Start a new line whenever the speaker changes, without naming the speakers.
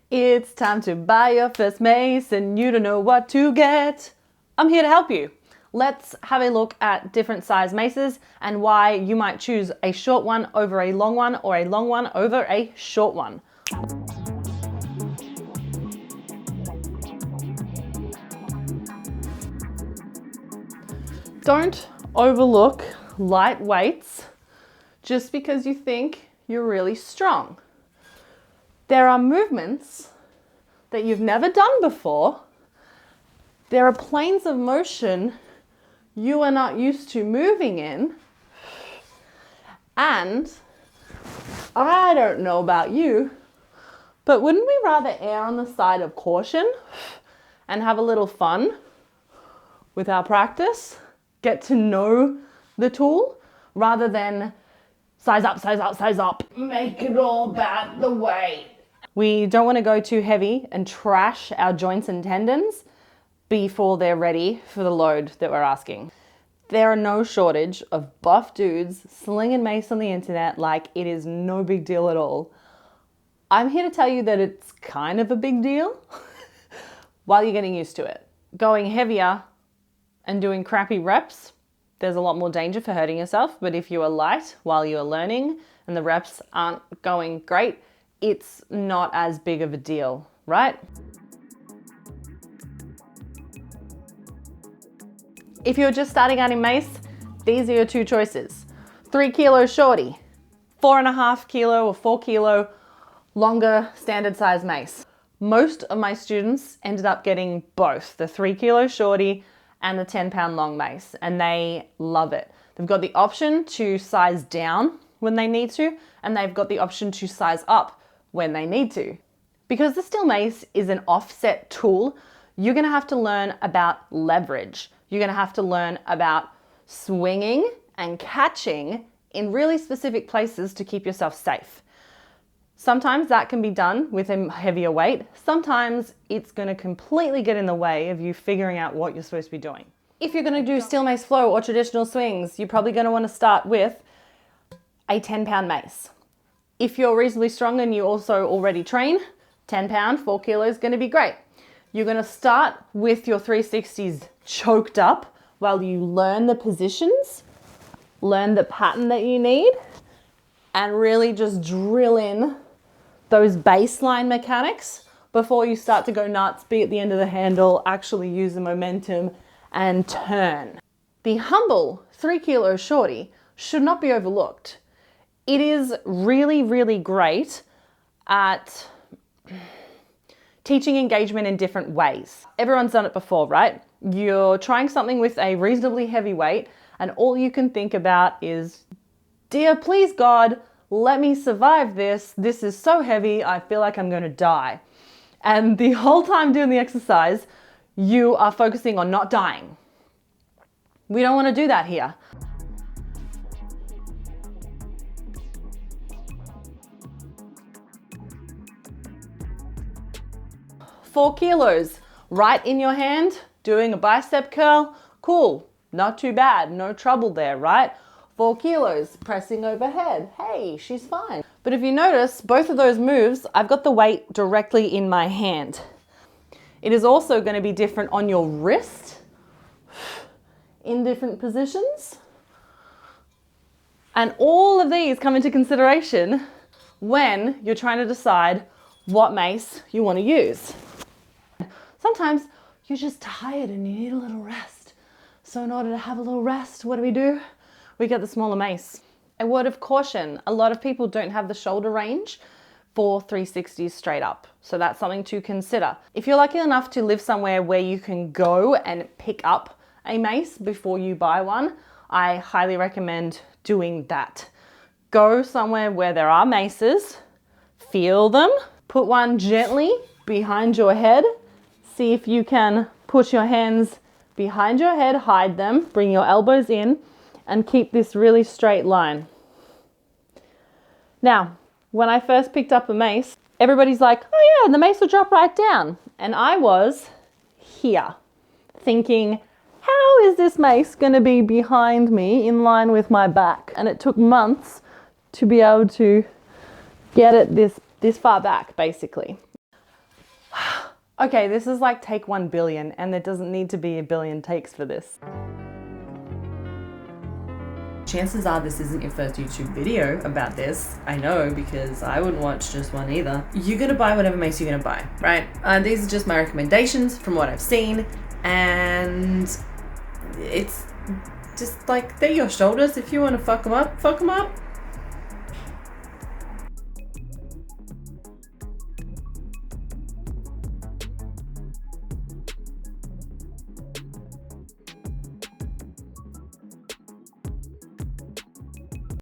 It's time to buy your first mace and you don't know what to get. I'm here to help you. Let's have a look at different size maces and why you might choose a short one over a long one or a long one over a short one. Don't overlook light weights just because you think you're really strong. There are movements that you've never done before. There are planes of motion you are not used to moving in. And I don't know about you, but wouldn't we rather err on the side of caution and have a little fun with our practice? Get to know the tool rather than size up, size up, size up. Make it all about the weight. We don't want to go too heavy and trash our joints and tendons before they're ready for the load that we're asking. There are no shortage of buff dudes slinging mace on the internet like it is no big deal at all. I'm here to tell you that it's kind of a big deal while you're getting used to it. Going heavier and doing crappy reps, there's a lot more danger for hurting yourself. But if you are light while you are learning and the reps aren't going great, it's not as big of a deal, right? If you're just starting out in mace, these are your two choices. 3 kilo shorty, 4.5 kilo or 4 kilo longer standard size mace. Most of my students ended up getting both the 3 kilo shorty and the 10-pound long mace, and they love it. They've got the option to size down when they need to, and they've got the option to size up when they need to. Because the steel mace is an offset tool, you're gonna have to learn about leverage. You're gonna have to learn about swinging and catching in really specific places to keep yourself safe. Sometimes that can be done with a heavier weight. Sometimes it's going to completely get in the way of you figuring out what you're supposed to be doing. If you're going to do Steel Mace Flow or traditional swings, you're probably going to want to start with a 10-pound mace. If you're reasonably strong and you also already train, 10 pound, 4 kilos is going to be great. You're going to start with your 360s choked up while you learn the positions, learn the pattern that you need, and really just drill in those baseline mechanics before you start to go nuts, be at the end of the handle, actually use the momentum and turn. The humble 3 kilo shorty should not be overlooked. It is really, really great at teaching engagement in different ways. Everyone's done it before, right? You're trying something with a reasonably heavy weight and all you can think about is, dear, please God, let me survive this. This is so heavy, I feel like I'm gonna die. And the whole time doing the exercise, you are focusing on not dying. We don't wanna do that here. Four kilos, right in your hand, doing a bicep curl, cool, not too bad, no trouble there, right? 4 kilos, pressing overhead. Hey, she's fine. But if you notice, both of those moves, I've got the weight directly in my hand. It is also going to be different on your wrist in different positions. And all of these come into consideration when you're trying to decide what mace you want to use. Sometimes you're just tired and you need a little rest. So in order to have a little rest, what do? We get the smaller mace. A word of caution, a lot of people don't have the shoulder range for 360s straight up. So that's something to consider. If you're lucky enough to live somewhere where you can go and pick up a mace before you buy one, I highly recommend doing that. Go somewhere where there are maces, feel them, put one gently behind your head, see if you can push your hands behind your head, hide them, bring your elbows in, and keep this really straight line. Now, when I first picked up a mace, everybody's like, oh yeah, the mace will drop right down. And I was here thinking, how is this mace gonna be behind me in line with my back? And it took months to be able to get it this far back, basically. Okay, this is like take 1 billion, and there doesn't need to be a billion takes for this. Chances are this isn't your first YouTube video about this. I know, because I wouldn't watch just one either. You're gonna buy whatever mace you're gonna buy, right? These are just my recommendations from what I've seen, and it's just like, they're your shoulders. If you wanna fuck them up, fuck them up.